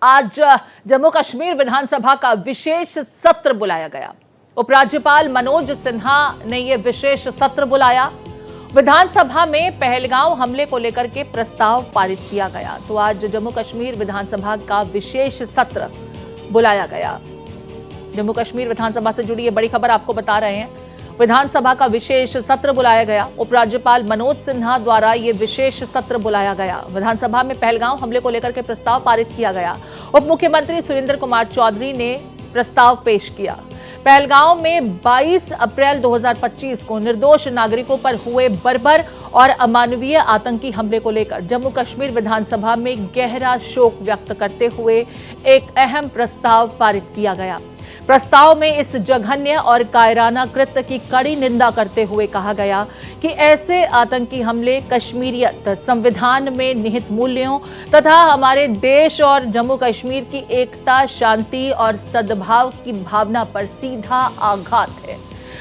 आज जम्मू कश्मीर विधानसभा का विशेष सत्र बुलाया गया। उपराज्यपाल मनोज सिन्हा ने यह विशेष सत्र बुलाया। विधानसभा में पहलगांव हमले को लेकर के प्रस्ताव पारित किया गया। तो आज जम्मू कश्मीर विधानसभा का विशेष सत्र बुलाया गया। जम्मू कश्मीर विधानसभा से जुड़ी ये बड़ी खबर आपको बता रहे हैं। विधानसभा का विशेष सत्र बुलाया गया। उपराज्यपाल मनोज सिन्हा द्वारा ये विशेष सत्र बुलाया गया। विधानसभा में पहलगांव हमले को लेकर के प्रस्ताव पारित किया गया। उप मुख्यमंत्री सुरेंद्र कुमार चौधरी ने प्रस्ताव पेश किया। पहलगांव में 22 अप्रैल 2025 को निर्दोष नागरिकों पर हुए बर्बर और अमानवीय आतंकी हमले को लेकर जम्मू कश्मीर विधानसभा में गहरा शोक व्यक्त करते हुए एक अहम प्रस्ताव पारित किया गया। प्रस्ताव में इस जघन्य और कायराना कृत्य की कड़ी निंदा करते हुए कहा गया कि ऐसे आतंकी हमले कश्मीरियत, संविधान में निहित मूल्यों तथा हमारे देश और जम्मू कश्मीर की एकता, शांति और सद्भाव की भावना पर सीधा आघात है।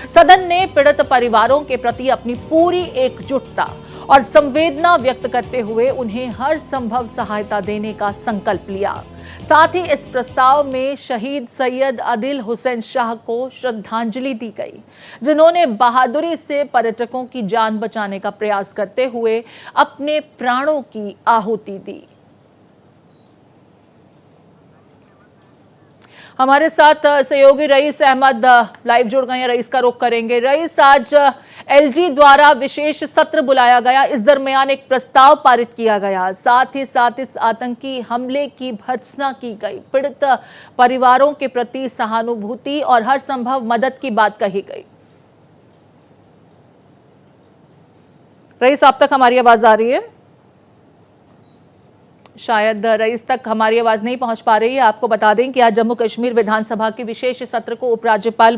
सदन ने पीड़ित परिवारों के प्रति अपनी पूरी एकजुटता और संवेदना व्यक्त करते हुए उन्हें हर संभव सहायता देने का संकल्प लिया। साथ ही इस प्रस्ताव में शहीद सैयद आदिल हुसैन शाह को श्रद्धांजलि दी गई, जिन्होंने बहादुरी से पर्यटकों की जान बचाने का प्रयास करते हुए अपने प्राणों की आहुति दी। हमारे साथ सहयोगी रईस अहमद लाइव जुड़ गए हैं। रईस का रुख करेंगे। रईस, आज एलजी द्वारा विशेष सत्र बुलाया गया। इस दरमियान एक प्रस्ताव पारित किया गया। साथ ही इस आतंकी हमले की भर्त्सना की गई। पीड़ित परिवारों के प्रति सहानुभूति और हर संभव मदद की बात कही गई। रईस, आप तक हमारी आवाज आ रही है? शायद रईस तक हमारी आवाज नहीं पहुंच पा रही है। आपको बता दें कि आज जम्मू कश्मीर विधानसभा के विशेष सत्र को उपराज्यपाल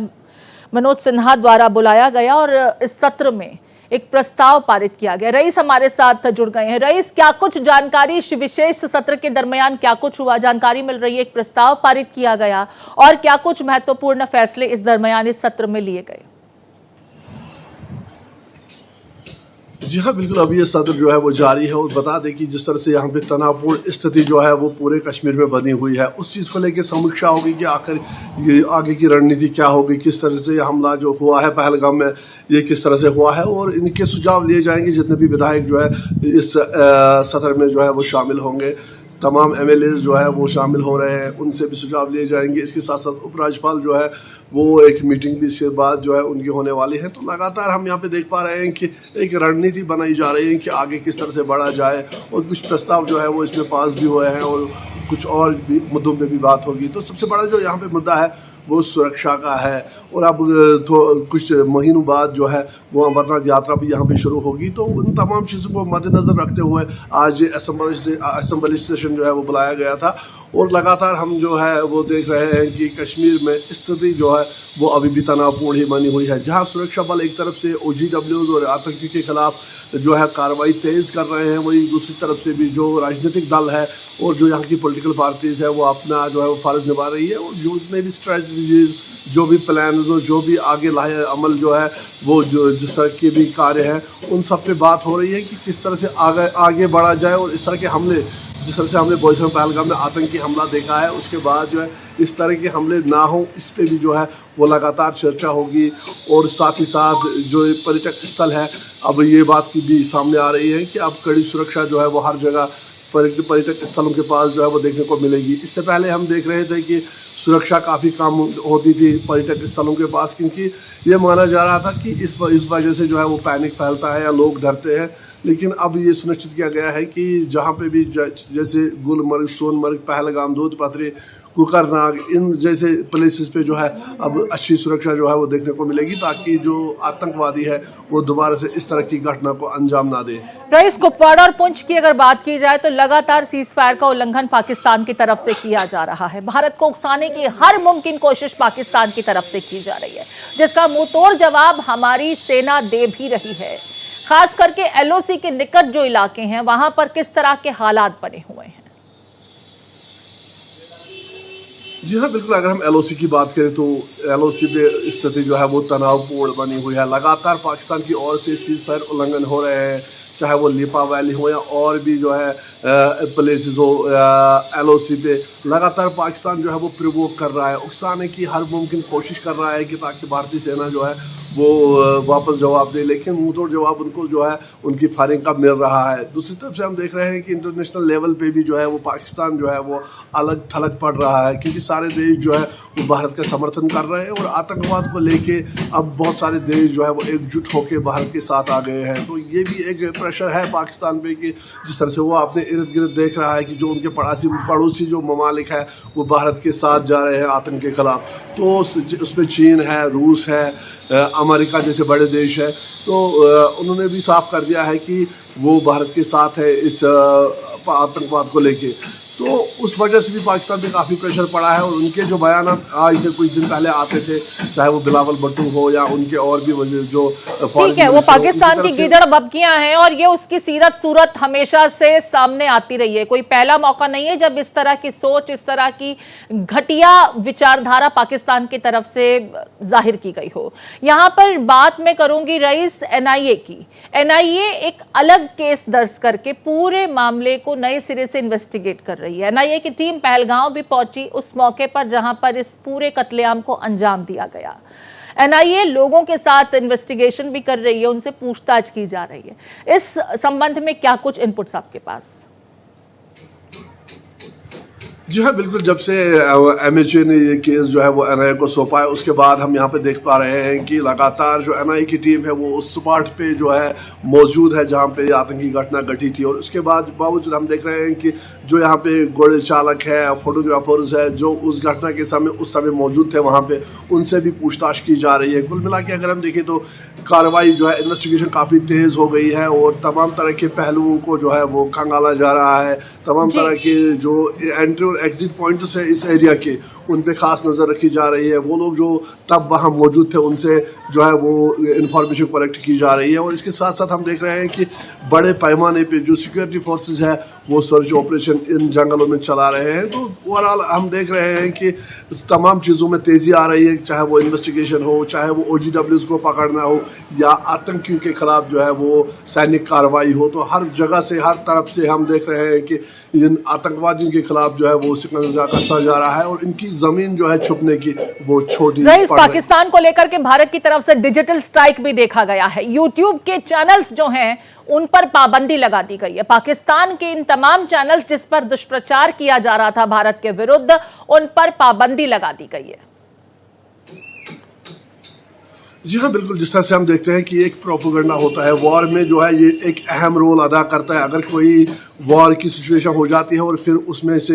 मनोज सिन्हा द्वारा बुलाया गया और इस सत्र में एक प्रस्ताव पारित किया गया। रईस हमारे साथ जुड़ गए हैं। रईस, क्या कुछ जानकारी इस विशेष सत्र के दरमियान क्या कुछ हुआ? जानकारी मिल रही है एक प्रस्ताव पारित किया गया और क्या कुछ महत्वपूर्ण फैसले इस दरमियान इस सत्र में लिए गए? जी हाँ, बिल्कुल। अभी ये सत्र जो है वो जारी है और बता दें कि जिस तरह से यहाँ पे तनावपूर्ण स्थिति जो है वो पूरे कश्मीर में बनी हुई है, उस चीज़ को लेकर समीक्षा होगी कि आखिर ये आगे की रणनीति क्या होगी, किस तरह से हमला जो हुआ है पहलगाम में ये किस तरह से हुआ है, और इनके सुझाव लिए जाएंगे। जितने भी विधायक जो है इस सत्र में जो है वो शामिल होंगे, तमाम एमएलएज जो है वो शामिल हो रहे हैं, उनसे भी सुझाव लिए जाएंगे। इसके साथ साथ उपराज्यपाल जो है वो एक मीटिंग भी इसके बाद जो है उनकी होने वाली है। तो लगातार हम यहाँ पे देख पा रहे हैं कि एक रणनीति बनाई जा रही है कि आगे किस तरह से बढ़ा जाए, और कुछ प्रस्ताव जो है वो इसमें पास भी हुए हैं और कुछ और भी मुद्दों पे भी बात होगी। तो सबसे बड़ा जो यहाँ पे मुद्दा है वो सुरक्षा का है, और अब कुछ महीनों बाद जो है वो अमरनाथ यात्रा भी यहाँ पे शुरू होगी। तो उन तमाम चीज़ों को मद्देनज़र रखते हुए आज असेंबली सेशन जो है वो बुलाया गया था। और लगातार हम जो है वो देख रहे हैं कि कश्मीर में स्थिति जो है वो अभी भी तनावपूर्ण ही बनी हुई है, जहाँ सुरक्षा बल एक तरफ से OGWs और आतंकी के खिलाफ जो है कार्रवाई तेज़ कर रहे हैं, वही दूसरी तरफ से भी जो राजनीतिक दल है और जो यहाँ की पॉलिटिकल पार्टीज़ है वो अपना जो है वो फ़र्ज़ निभा रही है। और जो जितने भी स्ट्रेटजीज, जो भी प्लान, जो भी आगे लाए अमल जो है वो जो जिस तरह के भी कार्य हैं, उन सब पे बात हो रही है कि किस तरह से आगे बढ़ा जाए। और इस तरह के हमले, जिस तरह से हमने बॉयसम पहलगाम में आतंकी हमला देखा है, उसके बाद जो है इस तरह के हमले ना हो, इस पे भी जो है वो लगातार चर्चा होगी। और साथ ही साथ जो पर्यटक स्थल है, अब ये बात की भी सामने आ रही है कि अब कड़ी सुरक्षा जो है वो हर जगह पर्यटक स्थलों के पास जो है वो देखने को मिलेगी। इससे पहले हम देख रहे थे कि सुरक्षा काफ़ी कम होती थी पर्यटक स्थलों के पास, क्योंकि ये माना जा रहा था कि इस वजह से जो है वो पैनिक फैलता है या लोग डरते हैं। लेकिन अब ये सुनिश्चित किया गया है कि जहाँ पे भी जैसे गुलमर्ग, सोनमर्ग, पहलगाम, दूधपत्री, कुकरनाग, इन जैसे प्लेसेस पे जो है अब अच्छी सुरक्षा जो है वो देखने को मिलेगी, ताकि जो आतंकवादी है वो दोबारा से इस तरह की घटना को अंजाम ना दे। रईस, कुपवाड़ा और पुंछ की अगर बात की जाए तो लगातार सीज फायर का उल्लंघन पाकिस्तान की तरफ से किया जा रहा है। भारत को उकसाने की हर मुमकिन कोशिश पाकिस्तान की तरफ से की जा रही है, जिसका मुंहतोड़ जवाब हमारी सेना दे भी रही है। खास करके LOC के निकट जो इलाके हैं वहां पर किस तरह के हालात बने हुए हैं? जी हाँ, बिल्कुल। अगर हम LOC की बात करें तो LOC पे स्थिति जो है वो तनावपूर्ण बनी हुई है। लगातार पाकिस्तान की ओर से सीज फायर उल्लंघन हो रहे हैं। चाहे वो लिपा वैली हो या और भी जो है प्लेसेस हो LOC पे, लगातार पाकिस्तान जो है वो प्रोवोक कर रहा है, उकसाने की हर मुमकिन कोशिश कर रहा है कि ताकि भारतीय सेना जो है वो वापस जवाब दे, लेकिन मुंह तोड़ जवाब उनको जो है उनकी फायरिंग का मिल रहा है। दूसरी तरफ से हम देख रहे हैं कि इंटरनेशनल लेवल पे भी जो है वो पाकिस्तान जो है वो अलग थलग पड़ रहा है, क्योंकि सारे देश जो है वो भारत का समर्थन कर रहे हैं और आतंकवाद को लेके अब बहुत सारे देश जो है वो एकजुट होकर भारत के साथ आ गए हैं। तो ये भी एक प्रेशर है पाकिस्तान पे कि जिस तरह से वो अपने इर्द गिर्द देख रहा है कि जो उनके पड़ोसी जो ममालिक है वो भारत के साथ जा रहे हैं आतंक के खिलाफ, तो उसमें चीन है, रूस है, अमेरिका जैसे बड़े देश है, तो उन्होंने भी साफ कर दिया है कि वो भारत के साथ है इस आतंकवाद को लेके। तो उस वजह से भी पाकिस्तान पे काफ़ी प्रेशर पड़ा है और उनके जो बयान आज से कुछ दिन पहले आते थे, चाहे वो बिलावल भुट्टो हो या उनके और भी जो ठीक है, वो पाकिस्तान की गीदड़ बबकियां हैं और ये उसकी सीरत सूरत हमेशा से सामने आती रही है। कोई पहला मौका नहीं है जब इस तरह की सोच, इस तरह की घटिया विचारधारा पाकिस्तान की तरफ से जाहिर की गई हो। यहां पर बात मैं करूंगी रईस NIA की। NIA एक अलग केस दर्ज करके पूरे मामले को नए सिरे से इन्वेस्टिगेट कर रही है। NIA की टीम पहलगांव भी पहुंची उस मौके पर जहां पर इस पूरे कत्लेआम को अंजाम दिया गया। NIA लोगों के साथ इन्वेस्टिगेशन भी कर रही है, उनसे पूछताछ की जा रही है। इस संबंध में क्या कुछ इनपुट्स आपके पास? जी हाँ, बिल्कुल। जब से MHA ने ये केस जो है वो NIA को सौंपा है, उसके बाद हम यहाँ पे देख पा रहे हैं कि लगातार जो NIA की टीम है वो उस स्पॉट पे जो है मौजूद है जहाँ पे आतंकी घटना घटी थी। और उसके बावजूद हम देख रहे हैं कि जो यहाँ पे घोड़े चालक है, फोटोग्राफर्स है, जो उस घटना के उस समय मौजूद थे वहाँ पे, उनसे भी पूछताछ की जा रही है। कुल मिला के अगर हम देखें तो कार्रवाई जो है, इन्वेस्टिगेशन काफ़ी तेज़ हो गई है और तमाम तरह के पहलुओं को जो है वो खंगाला जा रहा है। तमाम तरह के जो एंट्री और एग्जिट पॉइंट्स है इस एरिया के, उन पे खास नज़र रखी जा रही है। वो लोग जो तब वहाँ मौजूद थे उनसे जो है वो इंफॉर्मेशन कलेक्ट की जा रही है। और इसके साथ साथ हम देख रहे हैं कि बड़े पैमाने पे जो सिक्योरिटी फोर्सेस है वो सर्च ऑपरेशन इन जंगलों में चला रहे हैं। तो ओवरऑल हम देख रहे हैं कि तमाम चीज़ों में तेज़ी आ रही है, चाहे वो इन्वेस्टिगेशन हो, चाहे वो OGWs को पकड़ना हो या आतंकियों के खिलाफ जो है वो सैनिक कार्रवाई हो। तो हर जगह से, हर तरफ से हम देख रहे हैं कि इन आतंकवादियों के खिलाफ जो है वो शिकंजा कसा जा रहा है और इनकी जमीन जो है छुपने की वो छोटी। रईस, पाकिस्तान को लेकर के भारत की तरफ से डिजिटल स्ट्राइक भी देखा गया है। यूट्यूब के चैनल्स जो हैं उन पर पाबंदी लगा दी गई है। पाकिस्तान के इन तमाम चैनल्स जिस पर दुष्प्रचार किया जा रहा था भारत के विरुद्ध, उन पर पाबंदी लगा दी गई है। जी हाँ, बिल्कुल। जिस तरह से हम देखते हैं कि एक प्रोपेगेंडा होता है वॉर में, जो है ये एक अहम रोल अदा करता है। अगर कोई वॉर की सिचुएशन हो जाती है और फिर उसमें से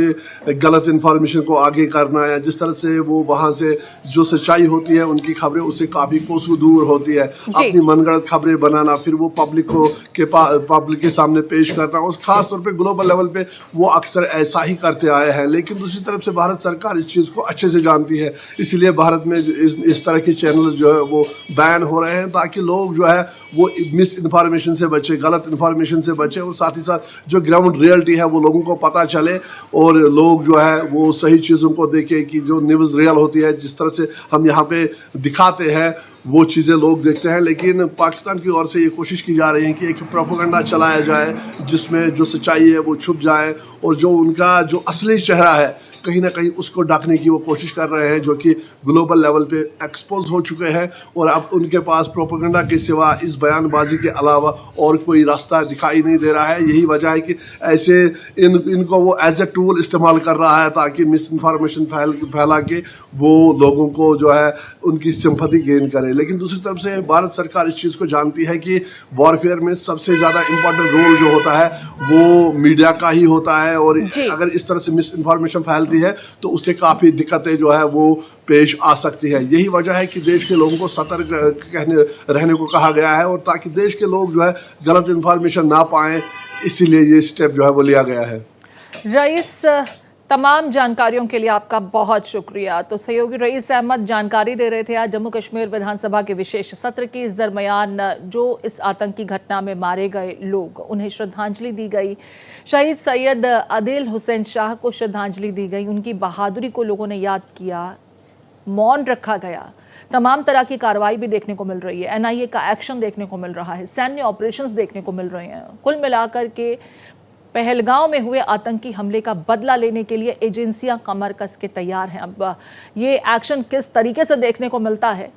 गलत इन्फॉर्मेशन को आगे करना है, जिस तरह से वो वहाँ से जो सच्चाई होती है उनकी खबरें उससे काफ़ी कोसों दूर होती है, अपनी मनगढ़ंत खबरें बनाना, फिर वो पब्लिक के सामने पेश करना, और ख़ास तौर पे ग्लोबल लेवल पे वो अक्सर ऐसा ही करते आए हैं। लेकिन दूसरी तरफ से भारत सरकार इस चीज़ को अच्छे से जानती है, इसीलिए भारत में इस तरह के चैनल जो है वो बैन हो रहे हैं, ताकि लोग जो है वो मिस इन्फॉर्मेशन से बचे, गलत इन्फॉर्मेशन से बचे, और साथ ही साथ जो ग्राउंड रियलिटी है वो लोगों को पता चले और लोग जो है वो सही चीज़ों को देखें कि जो न्यूज़ रियल होती है, जिस तरह से हम यहाँ पे दिखाते हैं वो चीज़ें लोग देखते हैं। लेकिन पाकिस्तान की ओर से ये कोशिश की जा रही है कि एक प्रोपेगेंडा चलाया जाए जिसमें जो सच्चाई है वो छुप जाए और जो उनका जो असली चेहरा है कहीं ना कहीं उसको ढकने की वो कोशिश कर रहे हैं, जो कि ग्लोबल लेवल पे एक्सपोज हो चुके हैं। और अब उनके पास प्रोपेगेंडा के सिवा इस बयानबाजी के अलावा और कोई रास्ता दिखाई नहीं दे रहा है। यही वजह है कि ऐसे इनको वो एज ए टूल इस्तेमाल कर रहा है ताकि मिस इन्फॉर्मेशन फैला के वो लोगों को जो है उनकी सिंपैथी गेन करे। लेकिन दूसरी तरफ से भारत सरकार इस चीज़ को जानती है कि वॉरफेयर में सबसे ज़्यादा इम्पोर्टेंट रोल जो होता है वो मीडिया का ही होता है, और अगर इस तरह से मिस इन्फॉर्मेशन फैलती है तो उससे काफ़ी दिक्कतें जो है वो पेश आ सकती है। यही वजह है कि देश के लोगों को सतर्क रहने को कहा गया है, और ताकि देश के लोग जो है गलत इन्फॉर्मेशन ना पाएं, इसीलिए ये स्टेप जो है वो लिया गया है। रईस, तमाम जानकारियों के लिए आपका बहुत शुक्रिया। तो सहयोगी रईस अहमद जानकारी दे रहे थे आज जम्मू कश्मीर विधानसभा के विशेष सत्र की। इस दरमियान जो इस आतंकी घटना में मारे गए लोग, उन्हें श्रद्धांजलि दी गई। शहीद सैयद आदिल हुसैन शाह को श्रद्धांजलि दी गई, उनकी बहादुरी को लोगों ने याद किया, मौन रखा गया। तमाम तरह की कार्रवाई भी देखने को मिल रही है, एनआईए का एक्शन देखने को मिल रहा है, सैन्य ऑपरेशंस देखने को मिल रहे हैं। कुल मिलाकर के पहलगांव में हुए आतंकी हमले का बदला लेने के लिए एजेंसियां कमर कस के तैयार हैं। अब ये एक्शन किस तरीके से देखने को मिलता है